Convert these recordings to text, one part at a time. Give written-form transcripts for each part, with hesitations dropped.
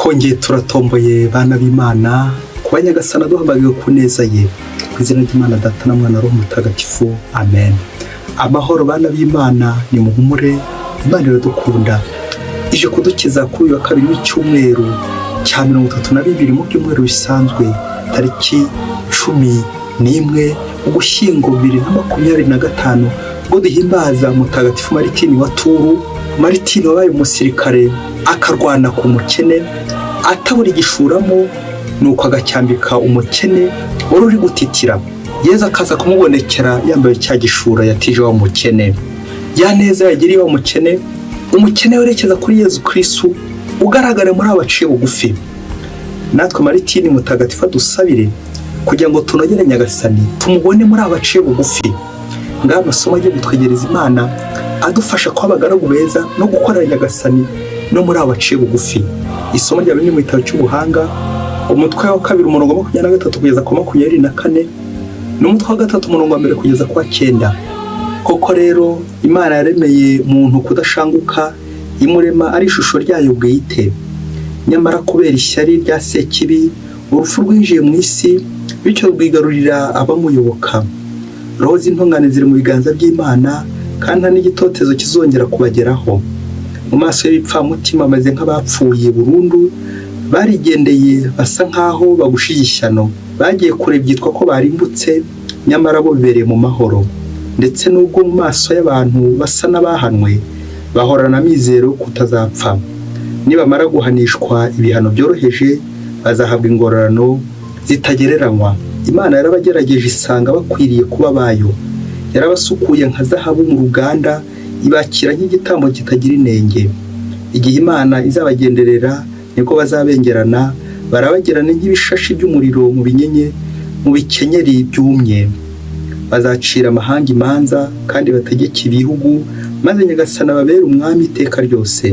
twongeye turatomboye bana b'Imana kuba Nyagasani duhamagaye ku neza ye ku izina ry'Imana Data na Mwana Roho Mutagatifu amen. Amahoro bana b'Imana, ni muhumure, Imana iradukunda ije kudukiza kuri wa kabiri w'icyumweru cya 32 mu byumweru bisanzwe tariki 11 Ugushyingo 2025 ubwo duhimbaza Mutagatifu Maritini wa Turu. Maritini wabaye umusirikare akarwana ku mukene atabura igishuramo, nuko agacyambika umukene wari uri gutitira. Yezu akaza kumubonekera yambaye cya gishura yatije wa mukene. Ya neza yagiriye wa mukene, umukene werekeza kuri Yezu Kristo ugaragara muri abaciye bugufi. Natwe Maritini Mutagatifu dusabire kugira ngo tunogere Nyagasani tumubone muri abaciye bugufi. Ngaho amasomo agiye gutwegereza Imana adufasha kuba abagaragu beza no gukorera Nyagasani no muri abaciye bugufi. Isomo rya bimwe mu bitabo cy'ubuhanga, umutwe wa 2 umurongo wa 23 kugeza ku 24, n'umutwe wa 3 umurongo wa 1 kugeza ku 9. Koko rero Imana yaremeye muntu kudashanguka, imurema ari ishusho ryayo bwite. Nyamara kubera ishyari rya Sekibi, urupfu rwinjiye mu isi, bityo rwigarurira abamuyoboka. Roho z'intungane ziri mu biganza by'Imana, kandi nta n'igitotezo kizongera kubageraho. Mu maso y'ibipfamutima bameze nk'abapfuye burundu, barigendeye basa nk'aho bagushyishyano. Bagiye kure byitwa ko barimbutse, nyamara bo bibereye mu mahoro. Ndetse n'ubwo mu maso y'abantu basa n'abahanwe, bahorana amizero kutazapfa. Nibamara guhanishwa ibihano byoroheje, bazahabwa ingororano zitagereranywa. Imana yarabagerageje isanga bakwiriye kuba bayo. Yarabasukuye nka zahabu mu ruganda, ibakira nk'igitambo kitagira inenge. Igihe Imana izabagenderera niko bazabengerana, barabagirana nk'ibishashi by'umuriro mu binyenye, mu bikenyeri byumye. Bazacira amahanga imanza kandi bategeka ibihugu, maze Nyagasani ababere umwami iteka ryose.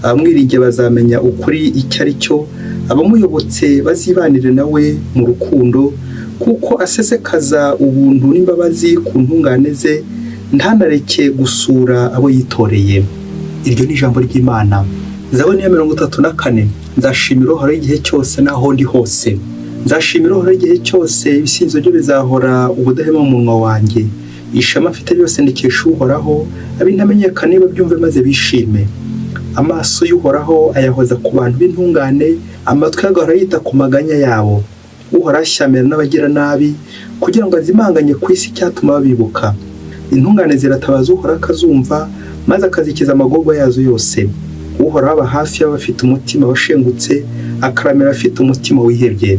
Abamwiringiye bazamenya ukuri icyo ari cyo, abamuyobotse bazibanire nawe mu rukundo, kuko asesekaza ubuntu n'imbabazi ku ntungane ze, ntanareke gusura abo yitoreye. Iryo ni ijambo ry'Imana. Zaburi ya 34. Nzashimira Uhoraho igihe cyose naho ndi hose. Nzashimira Uhoraho igihe cyose, ibisinzo byo bizahora ubudahema mu munwa wanjye. Ishema mfite byose ndikesha Uhoraho, abintamenyekana babyumve maze bishime. Amaso y'Uhoraho ayahoza ku bantu b'intungane, amatwi agahora yita ku maganya yabo. Uhoraho ashyamira n'abagira nabi, kugira ngo azimanganye ku isi cyatuma babibuka. Intungane ziratabaza Uhoraho akazumva, maze akazikiza amagorwa yazo yose. Uhoraho aba hafi y'abafite umutima washengutse, akaramira afite umutima wihebye.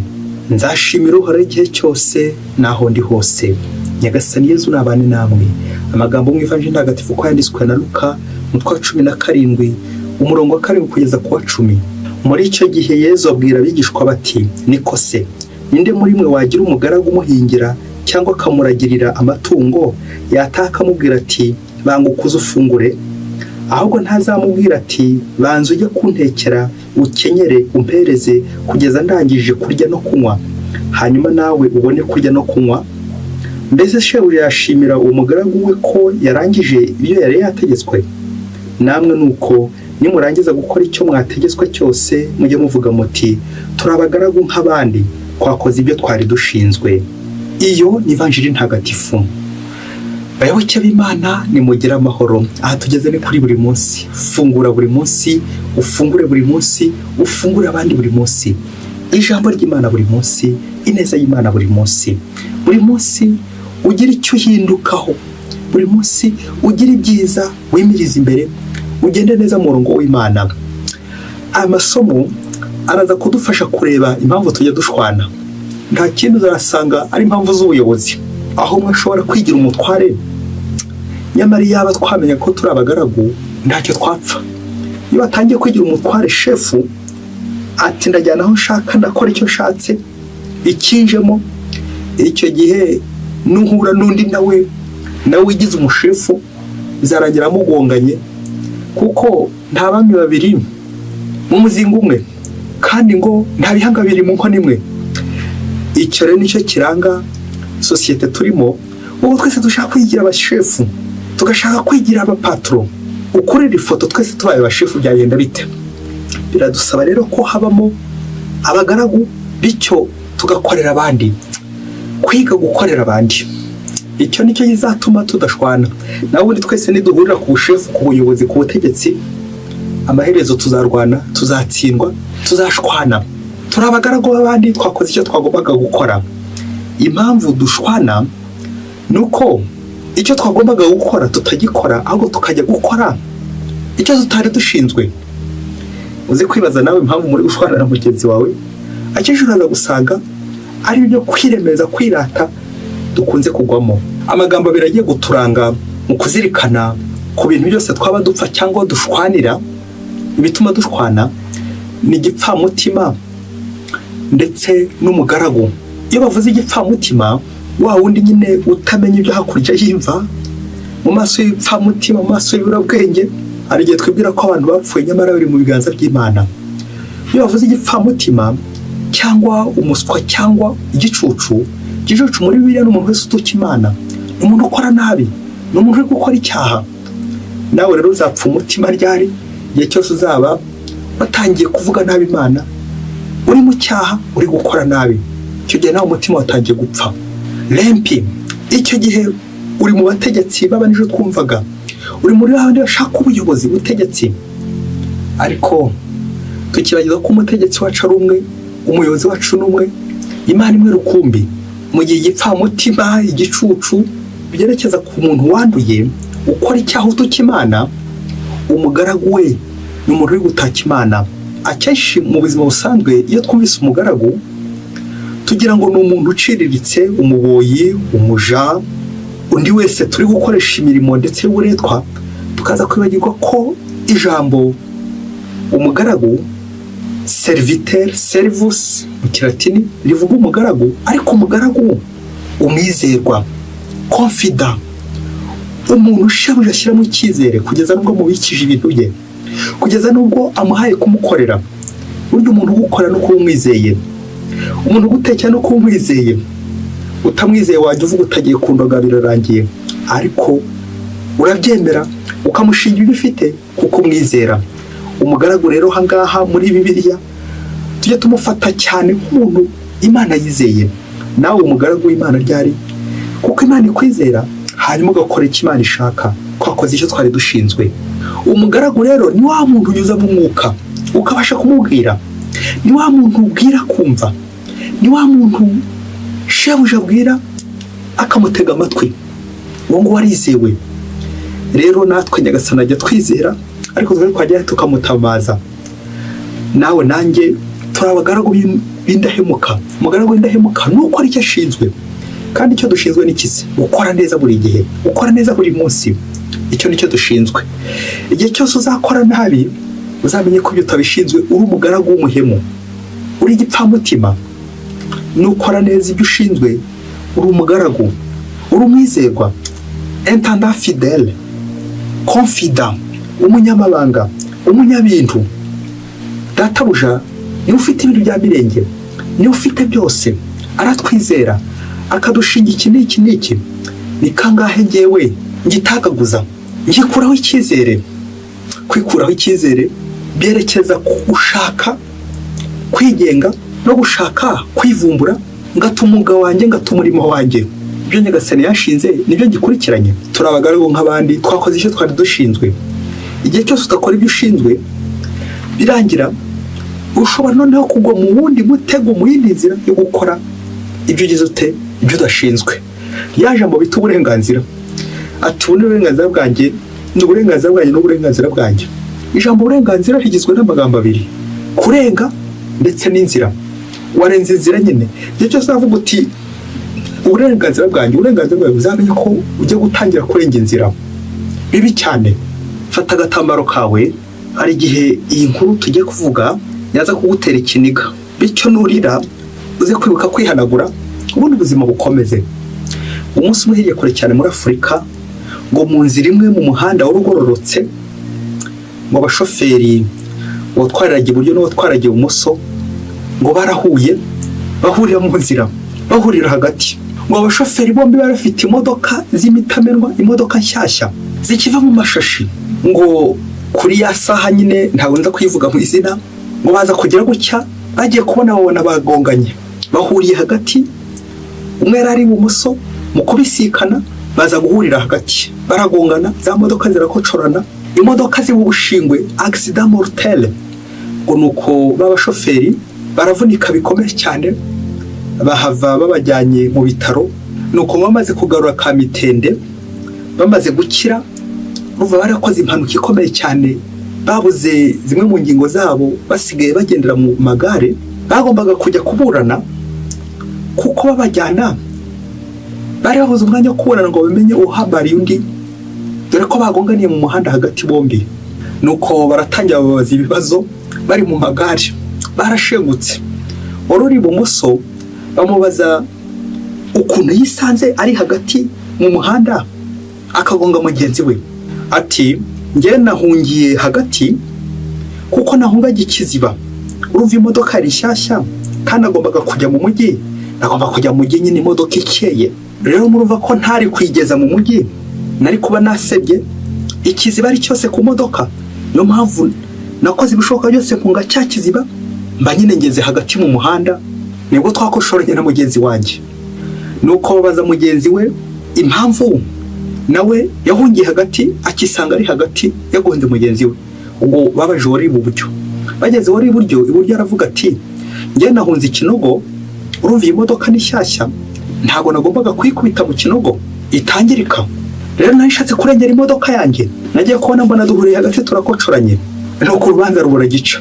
Nzashimira Uhoraho igihe cyose naho ndi hose. Nyagasani Yezu nabane namwe. Amagambo mu Ivanjili ntagatifu ko yanditswe na Luka, umutwe wa 17 umurongo wa 7 kugeza ku wa 10. Muri icyo gihe Yezu abwira abigishwa bati, niko se, ninde muri mwe wagira umugaragu umuhingira cyangwa akamuragirira amatungo, yataha akamubwira ati bangukuze ufungure? Ahubwo ntazamubwira ati banza ujye kuntekera, ukenyere umpereze kugeza ndangije kurya no kunywa, hanyuma nawe ubone kurya no kunywa? Mbese shebuja yashimira uwo mugaragu we ko yarangije ibyo yari yategetswe? Namwe nuko nimurangiza gukora icyo mwategetswe cyose, mujye muvuga muti turabagaragu nk'abandi, twakoze ibyo twari dushinzwe. Iyo ni Ivanjili ntagatifu. Bayoboke b'Imana, nimugire amahoro. Aha tugeze ni kuri buri munsi. Fungura buri munsi, ufungure buri munsi, ufungure abandi buri munsi. Ijambo ry'Imana buri munsi, ineza y'Imana buri munsi. Buri munsi ugira icyo uhindukaho. Buri munsi ugira ibyiza wimiriza imbere, ugende neza mu murongo w'Imana. Aya masomo araza kudufasha kureba impamvu tujya dushwana. Nta kintu uzasanga ari impamvu z'ubuyobozi, aho umwe ashobora kwigira umutware, nyamara yaba twamenya ko turi abagaragu ntacyo twapfa. Iyo batangiye kwigira umutware, shefu ati ndajyana aho nshaka, ndakora icyo nshatse, ikinjemo, icyo gihe nuhura n'undi nawe wigize umushefu, bizarangira mugonganye, kuko nta bami babiri mu muzingo umwe, kandi ngo nta bihanga biri mu nkono imwe. Icyo rero nicyo kiranga sosiyete turimo. Ubu twese dushaka kwigira abashefu, tugashaka kwigira abapatro. Ukurira ifoto twese tubaye abashefu byagenda bite? biradusaba rero ko habamo abagaragu, bityo tugakorera abandi, kwiga gukorera abandi. Icyo nicyo kizatuma tudashwana. Nawe ubundi twese niduhurira ku bushefu, ku buyobozi, ku butegetsi, amaherezo tuzarwana, tuzatsindwa, tuzashwana. Turi abagaragu b'abandi, twakoze icyo twagombaga gukora. Impamvu dushwana nuko icyo twagombaga gukora tutagikora, ahubwo tukajya gukora icyo tutari dushinzwe. Uzi kwibaza nawe impamvu muri gushwana na mugenzi wawe, akenshi uraza gusanga ari ibyo kwiremeza, kwirata dukunze kugwamo. Amagambo abiri agiye guturanga mu kuzirikana ku bintu byose twaba dupfa cyangwa dushwanira. Ibituma dushwana ni igipfamutima ndetse n'umugaragu. Iyo bavuze igipfamutima, wa wundi nyine utamenya ibyo hakurya y'imva, mu maso y'ipfamutima, mu maso y'uburabwenge, hari igihe twibwira ko abantu bapfuye nyamara bari mu biganza by'Imana. Iyo bavuze igipfamutima cyangwa umuswa cyangwa igicucu, igicucu muri Bibiliya ni umuntu wese utuka Imana, ni umuntu ukora nabi, ni umuntu uri gukora icyaha. Nawe rero uzapfa umutima ryari? Igihe cyose uzaba watangiye kuvuga nabi Imana, uri mu cyaha, uri gukora nabi, icyo gihe nawe umutima watangiye gupfa. Lempi, icyo gihe uri mu bategetsi baba nijo twumvaga, uri muri abandi bashaka ubuyobozi, ubutegetsi, ariko tukibagiza ko umutegetsi wacu ari umwe, umuyobozi wacu ni umwe, Imana imwe rukumbi. Mu gihe igipfamutima, igicucu byerekeza ku muntu wanduye ukora icyaha utuka Imana, umugaragu we ni umuntu uri gutaka Imana. Akenshi mu buzima busanzwe iyo twumvise umugaragu tugira ngo ni umuntu uciriritse, umuboyi, umuja, undi wese turi gukoresha imirimo ndetse y'uburetwa, tukaza kwibagirwa ko ijambo umugaragu, serviteur, servus mu Kilatini, rivuga umugaragu, ariko umugaragu umwizerwa, confident, umuntu ushabuja ashyiramo icyizere kugeza nubwo mubikije ibintu bye, kugeza nubwo amuhaye kumukorera. Burya umuntu ugukora no kuba umwizeye, umuntu ugutekera no kuba umwizeye. Utamwizeye wajya uvuga utagiye kundoga birarangiye, ariko urabyemera ukamushinga ibyo ufite kuko umwizera. Umugaragu rero hangaha muri Bibiliya tujye tumufata cyane nk'umuntu Imana yizeye. Nawe umugaragu w'Imana ryari? Kuko Imana ikwizera, hanyuma ugakora icyo Imana ishaka, twakoze icyo twari dushinzwe. Umugaragu rero ni wa muntu unyuza mu mwuka ukabasha kumubwira, ni wa muntu ubwira kumva, ni wa muntu shebuja abwira akamutega amatwi, uwo ngo warizewe. Rero natwe Nyagasani ajya twizera, ariko twajya tukamutamaza. Nawe nanjye turi abagaragu b'indahemuka. Umugaragu w'indahemuka ni ukora icyo ashinzwe, kandi icyo dushinzwe ni kisi, gukora neza buri gihe, gukora neza buri munsi. Icyo nicyo dushinzwe. Igihe cyose uzakora nabi, uzamenye ko ibyo utabishinzwe, uri umugaragu w'umuhemu, uri igipfamutima. Nukora neza ibyo ushinzwe, uri umugaragu, uri umwizerwa, intendant fidèle, confident, umunyamabanga, umunyabintu. Databuja niwe ufite ibintu bya mirenge, niwe ufite byose, aratwizera, akadushinga iki n'iki n'iki. Ni kangahe njyewe ngitagaguza, ngikuraho icyizere. Kwikuraho icyizere byerekeza gushaka kwigenga no gushaka kwivumbura, ngatuma umwuga wanjye, ngatuma umurimo wanjye. Ibyo Nyagasani yashinze nibyo gikurikiranye. Turi abagaragu nk'abandi, twakoze icyo twari dushinzwe. Igihe cyose utakora ibyo ushinzwe, birangira ushobora noneho kugwa mu wundi mutego, mu yindi nzira yo gukora ibyo ugize ute, ibyo udashinzwe. Rya jambo bita uburenganzira, ati ubu ni uburenganzira bwanjye, ni uburenganzira bwanjye n'uburenganzira bwanjye. Ijambo uburenganzira rigizwe n'amagambo abiri, kurenga ndetse n'inzira. Warenze inzira nyine, igihe cyose uzavuga uti uburenganzira bwanjye, uburenganzira bwawe, uzamenye ko ujya gutangira kurenga inzira. Bibi cyane. Fata agatambaro kawe, hari igihe iyi nkuru tugiye kuvuga yaza kugutera ikiniga, bityo nurira uze kwibuka kwihanagura, ubundi ubuzima bukomeze. Umunsi umwe hirya kure cyane muri Afurika, ngo mu nzira imwe mu muhanda warugororotse, ngo abashoferi watwariraga iburyo n'uwatwaraga ibumoso ngo barahuye, bahurira mu nzira, bahurira hagati. Ngo abashoferi bombi bari bafite imodoka z'imitamenwa, imodoka nshyashya zikiva mu mashashi. Ngo kuri ya saha nyine ntabwo nza kwivuga mu izina, ngo baza kugira gutya bagiye kubona babona bagonganye bahuriye hagati, umwe yari ari ibumoso mu kubisikana baza guhurira hagati baragongana, za modoka zirakocorana, imodoka zibubushingwe accident mortel. ngo nuko b'abashoferi baravunika bikomeye cyane, bahava babajyanye mu bitaro. nuko bamaze kugarura Kamitende bamaze gukira, uva barakoze impanuka ikomeye cyane, babuze zimwe mu ngingo zabo, basigaye bagendera mu magare, bagombaga kujya kuburana kuko babajyana bari babuze umwanya wo kuburana ngo bamenye uhabariye undi, dore ko bagonganiye mu muhanda hagati bombi. nuko baratangira babaza ibibazo bari mu magare, barashengutse. Wari ibumoso bamubaza ukuntu yisanze ari hagati mu muhanda akagonga mugenzi we. ati njye nahungiye hagati kuko nahungaga ikiziba, urumva imodoka yari nshyashya kandi agombaga kujya mu mujyi, nagomba kujya mu mujyi nyine imodoka ikeye. rero murumva ko ntari kwigeza mu mujyi, nari kuba nasebye ikiziba ari cyose ku modoka. niyo mpamvu nakoze ibishoboka byose kunga cya kiziba, mba nyine ngeze hagati mu muhanda, nibwo twakoshoranye na mugenzi wanjye. nuko babaza mugenzi we impamvu nawe yahungiye hagati, akisanga ari hagati yagonze mugenzi we. ubwo babaje wari iburyo, bageze wari iburyo aravuga ati njye nahunze ikinogo, urumva iyi modoka ni shyashya, ntago nagombaga kwikubita mu kinogo itangirika. rero narishatse kurengera imodoka yanjye, nagiye kubona mbona duhuriye hagati turakocoranye. nuko urubanza rubura gica.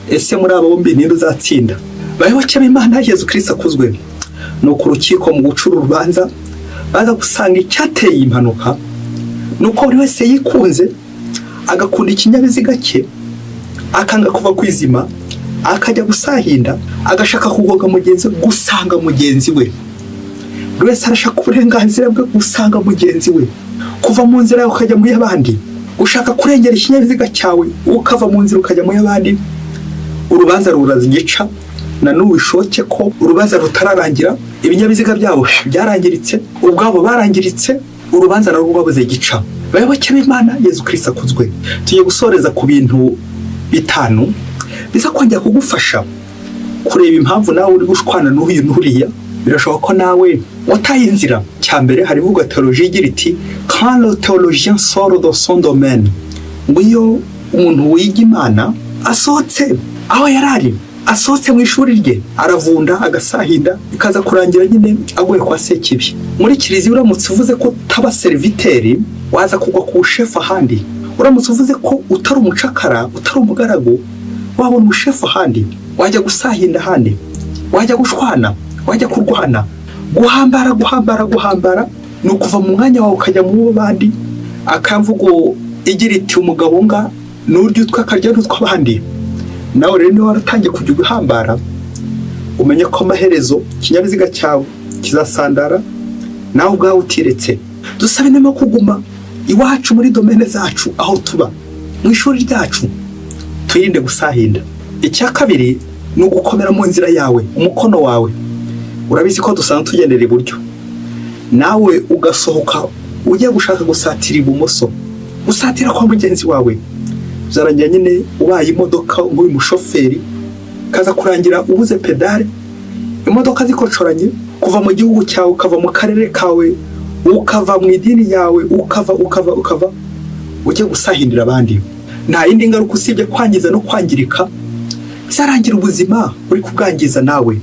ese muri abo bombi ninde uzatsinda? bayoboke b'Imana Yesu Kristo akuzwe. nuko urukiko mu gucura urubanza baza gusanga icyateye impanuka nuko buri wese yikunze agakunda ikinyabiziga cye, akanga kuva kwizima, akajya gusahinda, agashaka kugoga mugenzi we, gusanga mugenzi we. buri wese arashaka uburenganzira bwe gusanga mugenzi we, kuva mu nzira ukajya mu y'abandi, ushaka kurengera ikinyabiziga cyawe ukava mu nzira ukajya mu y'abandi. urubanza ruraza igica, na n'ubu bishoke ko urubanza rutararangira, ibinyabiziga byabo byarangiritse, ubwabo barangiritse, urubanza narwo rwabuze gica. bayoboke b'Imana Yesu Kristo akuzwe. tugiye gusoreza ku bintu 5 biza kongera kugufasha kureba impamvu nawe uri gushwana n'uyu n'uriya. birashoboka ko nawe wataye inzira. cyambere hari vuga theologie igira iti quand le théologien sort de son domaine, ngo iyo umuntu wiga Imana asohotse aho yarari, asohotse mu ishuri rye, aravunda agasahinda, ikaza kurangira nyine aguye kwa Sekibi. muri kiliziya uramutse uvuze ko taba serviteri, waza kugwa ku shefu ahandi. uramutse uvuze ko utari umucakara, utari umugaragu, wabona umushefu ahandi, wajya gusahinda ahandi, wajya gushwana, wajya kurwana, guhambara ni ukuva mu mwanya wawe ukajya mu bandi. akamvugo igira iti umugabo nga n'uryo utwakarya n'utw'abandi. nawe rero niba waratangiye kujya guhambara, umenye ko amaherezo ikinyabiziga cyawe kizasandara, nawe ubwawe utiretse. dusabe inama kuguma iwacu muri domene zacu, aho tuba mu ishuri ryacu, twirinde gusahinda. icya kabiri ni ugukomera mu nzira yawe, umukono wawe. urabizi ko dusanzwe tugendera iburyo, nawe ugasohoka ugiye gushaka gusatira ibumoso, gusatira kwa mugenzi wawe, zarangira nyine ubaye imodoka ng'uyu mushoferi, kaza kurangira ubuze pedale, imodoka zikocoranye, kuva mu gihugu cyawe, ukava mu karere kawe, ukava mu idini yawe, ukava ujye gusahindira abandi. nta yindi ngaruka usibye kwangiza no kwangirika, bizarangira ubuzima uri kubwangiza nawe.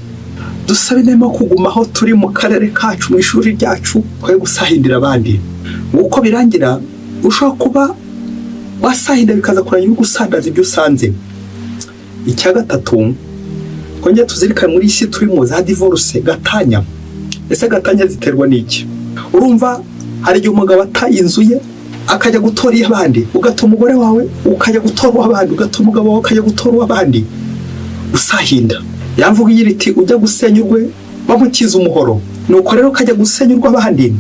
dusabe inema kugumaho turi mu karere kacu, mu ishuri ryacu, kwe gusahindira abandi. uko birangira ushobora kuba wasahinda bikaza kurangira gusandaza ibyo usanze. icya gatatu, kongera tuzirikane muri isi turimo za divorce, gatanya. ese gatanya ziterwa n'iki? urumva hari igihe umugabo ataye inzu ye akajya gutora iy'abandi, ugata umugore wawe ukajya gutora uw'abandi, ugata umugabo wawe ukajya gutora uw'abandi, usahinda. yamvuga igira iti ujya gusenya urwe bamukiza umuhoro. nuko rero ukajya gusenya urw'abandi,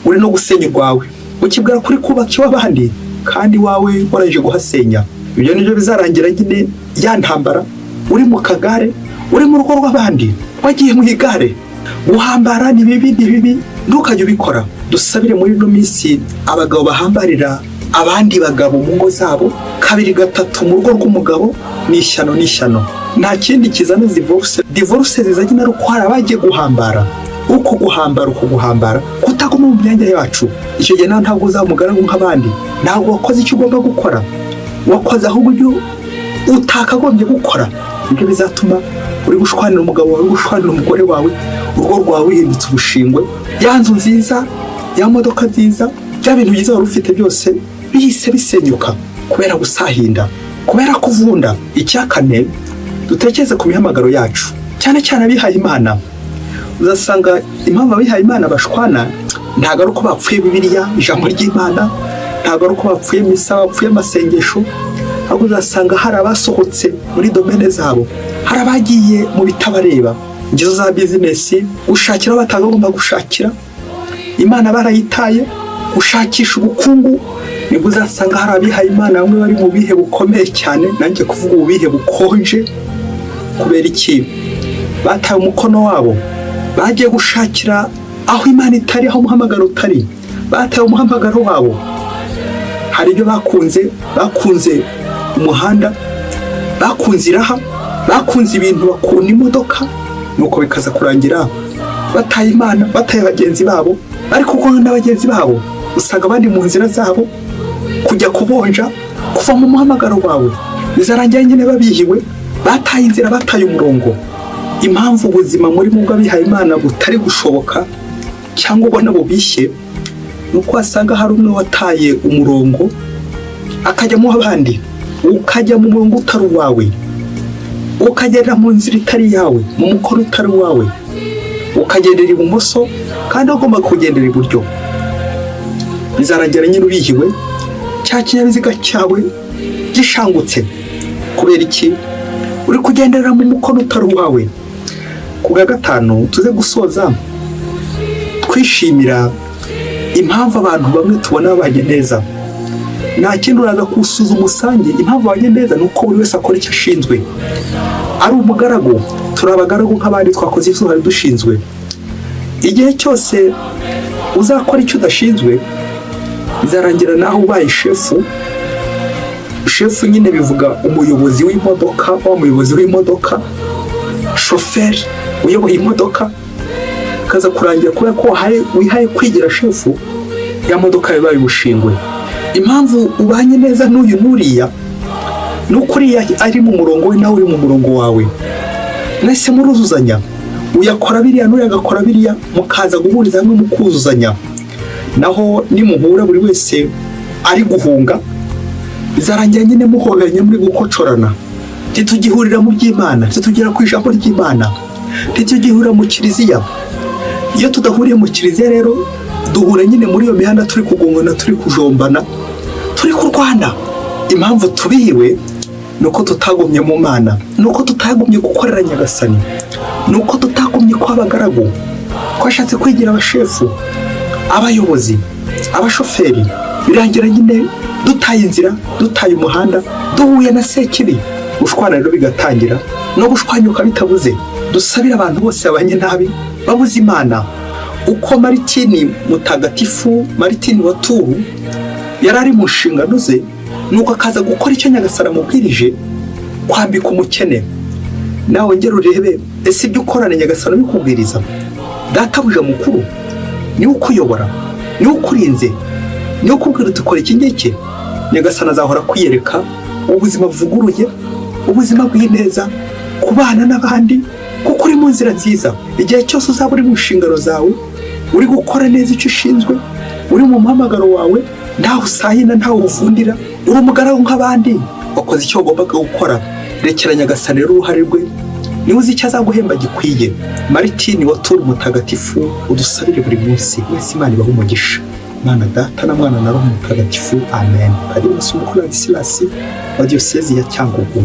uri no gusenya urwawe, ukibwira kuri kubaka iw'abandi kandi wawe waraje guhasenya. ibyo nibyo bizarangira nyine ya ntambara, uri mu kagare, uri mu rugo rw'abandi, wagiye mu igare. guhambara ni bibi, ntukajye ubikora. dusabire muri ino minsi abagabo bahambarira abandi bagabo mu ngo zabo, kabiri gatatu mu rugo rw'umugabo ni ishyano. Nta kindi kizana divorce zizanye na rukwara bagiye guhambara. Uko guhambara kutaguma mu myanya yacu. Icyo gihe ntabwo uzamugaragu nk'abandi, ntabwo wakoze icyo ugomba gukora, wakoze ahubwo ibyo utakagombye gukora. Ibyo bizatuma uri gushwanira umugabo wawe, uri gushwanira umugore wawe, urugo rwawe ruhindutse ubushingwe, ya nzu nziza, ya modoka nziza, bya bintu byiza wari ufite byose bihise bisenyuka kubera gusahinda, kubera kuvunda. Icya kane, dutekereze ku mihamagaro yacu, cyane abihaye Imana. Uzasanga impamvu abihaye Imana bashwana ntabwo ari uko bapfuye Bibiliya, ijambo ry'Imana, ntabwo ari uko bapfuye misa, bapfuye amasengesho, ahubwo uzasanga hari abasohotse muri domene zabo, hari abagiye mu bitabareba, ingeso za bizinesi, gushakira batagomba gushakira, Imana barayitaye, gushakisha ubukungu. Nibwo uzasanga hari abihaye Imana bamwe bari mu bihe bukomeye cyane, nanjye kuvuga ubihe bukonje. Kubera iki? Bataye umukono wabo, bagiye gushakira aho Imana itari, aho umuhamagaro utari, bataye umuhamagaro wabo. Hari ibyo bakunze umuhanda, bakunze iraha, bakunze ibintu, bakunda imodoka, nuko bikaza kurangira bataye Imana, bataye bagenzi babo, ariko kuko n'abagenzi babo usanga abandi mu nzira zabo kujya kubonja, kuva mu muhamagaro wawe. Bizarangira nyine babihiwe, bataye inzira, bataye umurongo. Impamvu ubuzima muri mu bw'abihaye Imana butari gushoboka cyangwa ubona bubishye, nuko wasanga hari umwe wataye umurongo akajya mu abandi, ukajya mu murongo utari wawe, ukagenda mu nzira itari yawe, mu mukoro utari wawe, ukagendera ibumoso kandi ugomba kugendera iburyo. Bizarangira nyine ubihiwe, cya kinyabiziga cyawe gishangutse. Kubera iki? Uri kugendera mu mukono utari wawe. Ku bwa gatanu, tuze gusoza twishimira impamvu abantu bamwe tubona babanye neza. Nta kindi uraza kusuzuma umusange impamvu babanye neza, ni uko buri wese akora icyo ashinzwe. Ari umugaragu, turi abagaragu nk'abandi, twakoze ibyo twari dushinzwe. Igihe cyose uzakora icyo udashinzwe, bizarangira naho ubaye shefu. Shefu nyine bivuga umuyobozi w'imodoka, wa muyobozi w'imodoka, shoferi uyoboye imodoka, kaza kurangira kubera ko wihaye kwigira shefu, ya modoka yabaye ubushingwe. Impamvu ubanye neza n'uyu n'uriya, nuko uriya ari mu murongo we nawe uri mu murongo wawe, mwese muruzuzanya. Uyakora biriya n'uriya agakora biriya, mukaza guhuriza hamwe mukuzuzanya. Naho nimuhura buri wese ari guhunga, bizarangira nyine muhoberanye, muri gukocorana. Ntitugihurira mu by'Imana, ntitugera ku ijambo ry'Imana, ntitugihurira mu kiliziya. Iyo tudahuriye mu kiliziya rero, duhura nyine muri iyo mihanda, turi kugongana, turi kujombana, turi kurwana. Impamvu tubihiwe nuko tutagumye mu Mana, nuko tutagumye gukorera Nyagasani, nuko tutagumye kwa abagaragu, twashatse kwigira abashefu, abayobozi, abashoferi. Birangira nyine dutaye inzira, dutaye umuhanda, duhuye na sekibi. Gushwana rero bigatangira, no gushwanyuka bitabuze. Dusabira abantu bose babanye nabi, babuze Imana. Uko Maritini mutagatifu, Maritini wa Turu, yari ari mu nshingano ze, nuko akaza gukora icyo Nyagasani amubwirije, kwambika umukene. Nawe ngero urebe, ese ibyo ukorana Nyagasani bikubwiriza? Databuja mukuru ni ukuyobora, ni ukurinze, ni ukubwira utukora iki ngiki. Nyagasani azahora kwiyereka ubuzima buvuguruye, ubuzima bw'ineza, kubana n'abandi, kuko uri mu nzira nziza. Igihe cyose uzaba uri mu nshingano zawe, uri gukora neza icyo ushinzwe, uri mu muhamagaro wawe, ntawe usahina, ntawe uvundira, uri umugaragu nk'abandi, wakoze icyo wagombaga gukora. Rekera Nyagasani rero uruhare rwe, niwe uzi icyo azaguhemba gikwiye. Maritini wa Turu mutagatifu, udusabire buri munsi. Mwese Imana ibahe umugisha. Mana Data na Mwana na Roho Mutagatifu. Amen. Padiri Masumbuko Ladislas wa Diyosezi ya Cyangugu.